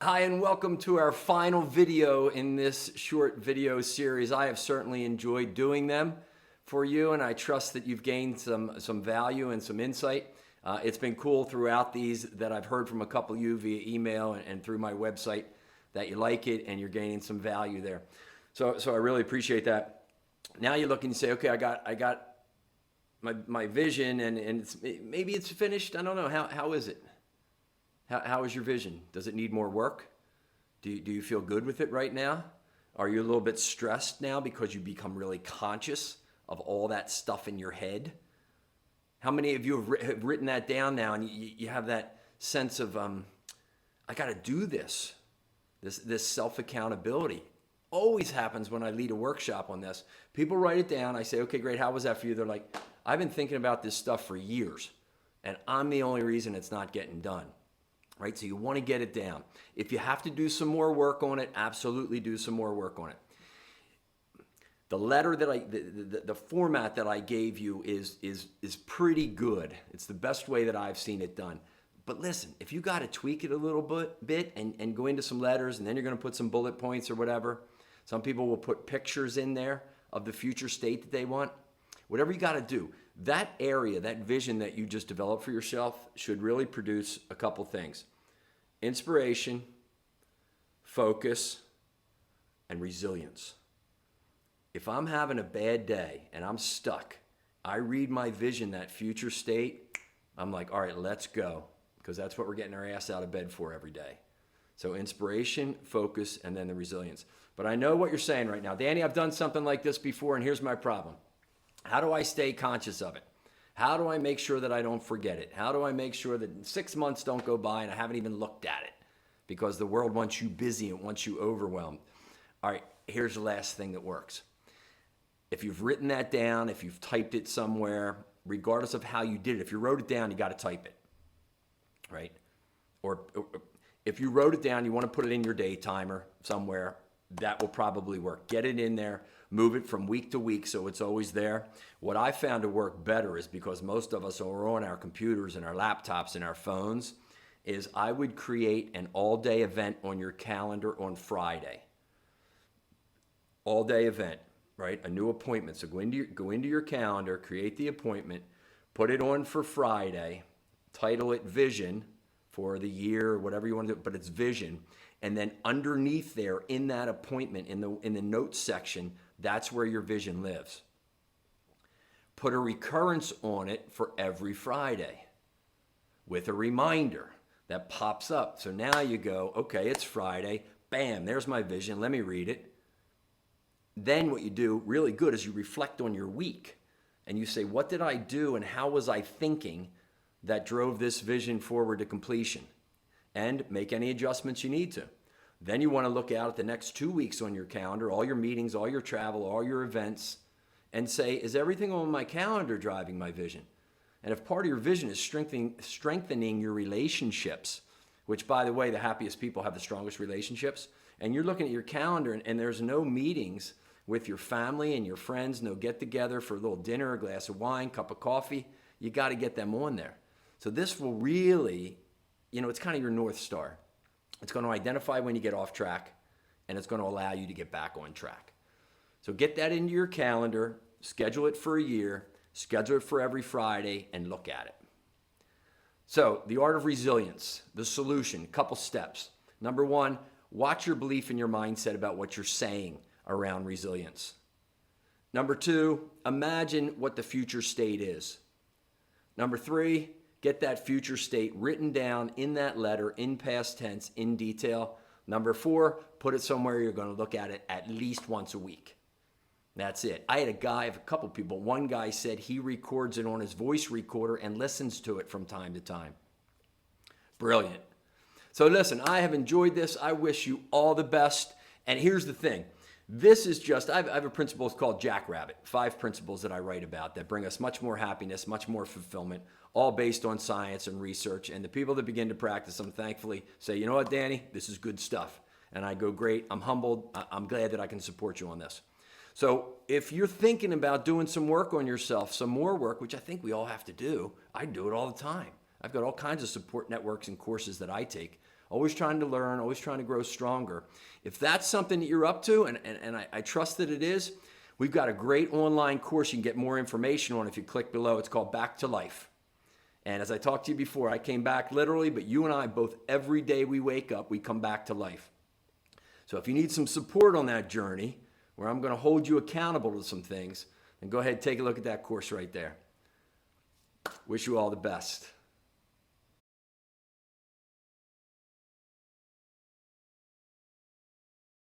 Hi, and welcome to our final video in this short video series. I have certainly enjoyed doing them for you, and I trust that you've gained some value and some insight. It's been cool throughout these that I've heard from a couple of you via email and through my website that you like it and you're gaining some value there. So I really appreciate that. Now you look and you say, okay, I got my vision and maybe it's finished. I don't know. How is it? How is your vision? Does it need more work? Do you feel good with it right now? Are you a little bit stressed now because you become really conscious of all that stuff in your head? How many of you have written that down now and you have that sense of, I got to do this self-accountability? Always happens when I lead a workshop on this. People write it down. I say, okay, great. How was that for you? They're like, I've been thinking about this stuff for years and I'm the only reason it's not getting done. Right? So you want to get it down. If you have to do some more work on it, absolutely do some more work on it. The letter that the format that I gave you is pretty good. It's the best way that I've seen it done. But listen, if you got to tweak it a little bit and go into some letters and then you're going to put some bullet points or whatever. Some people will put pictures in there of the future state that they want. Whatever you got to do, that area, that vision that you just developed for yourself should really produce a couple things. Inspiration, focus, and resilience. If I'm having a bad day and I'm stuck, I read my vision, that future state, I'm like, all right, let's go. Because that's what we're getting our ass out of bed for every day. So inspiration, focus, and then the resilience. But I know what you're saying right now. Danny, I've done something like this before, and here's my problem. How do I stay conscious of it? How do I make sure that I don't forget it? How do I make sure that 6 months don't go by and I haven't even looked at it? Because the world wants you busy and wants you overwhelmed. All right, here's the last thing that works. If you've written that down, if you've typed it somewhere, regardless of how you did it, if you wrote it down, you got to type it, right? Or if you wrote it down, you want to put it in your day timer somewhere, that will probably work. Get it in there. Move it from week to week so it's always there. What I found to work better is because most of us are on our computers and our laptops and our phones, is I would create an all-day event on your calendar on Friday. All-day event, right? A new appointment. So go into your calendar, create the appointment, put it on for Friday, title it Vision for the year or whatever you want to do, but it's Vision. And then underneath there in that appointment, in the notes section, that's where your vision lives. Put a recurrence on it for every Friday with a reminder that pops up. So now you go, okay, it's Friday. Bam, there's my vision. Let me read it. Then what you do really good is you reflect on your week and you say, what did I do and how was I thinking that drove this vision forward to completion? And make any adjustments you need to. Then you want to look out at the next 2 weeks on your calendar, all your meetings, all your travel, all your events, and say, is everything on my calendar driving my vision? And if part of your vision is strengthening your relationships, which, by the way, the happiest people have the strongest relationships, and you're looking at your calendar and there's no meetings with your family and your friends, no get-together for a little dinner, a glass of wine, cup of coffee, you got to get them on there. So this will really, it's kind of your North Star. It's going to identify when you get off track, and it's going to allow you to get back on track. So get that into your calendar, schedule it for a year, schedule it for every Friday, and look at it. So the art of resilience, the solution, couple steps. Number one, watch your belief in your mindset about what you're saying around resilience. Number two, imagine what the future state is. Number three, get that future state written down in that letter, in past tense, in detail. Number four, put it somewhere you're going to look at it at least once a week. That's it. I had a couple people. One guy said he records it on his voice recorder and listens to it from time to time. Brilliant. So listen, I have enjoyed this. I wish you all the best. And here's the thing. This is just, I have a principle called Jackrabbit, 5 principles that I write about that bring us much more happiness, much more fulfillment, all based on science and research. And the people that begin to practice them, thankfully, say, you know what, Danny, this is good stuff. And I go, great, I'm humbled. I'm glad that I can support you on this. So if you're thinking about doing some work on yourself, some more work, which I think we all have to do, I do it all the time. I've got all kinds of support networks and courses that I take. always trying to learn, always trying to grow stronger. If that's something that you're up to, and I trust that it is, we've got a great online course you can get more information on if you click below. It's called Back to Life. And as I talked to you before, I came back literally, but you and I both, every day we wake up, we come back to life. So if you need some support on that journey, where I'm going to hold you accountable to some things, then go ahead and take a look at that course right there. Wish you all the best.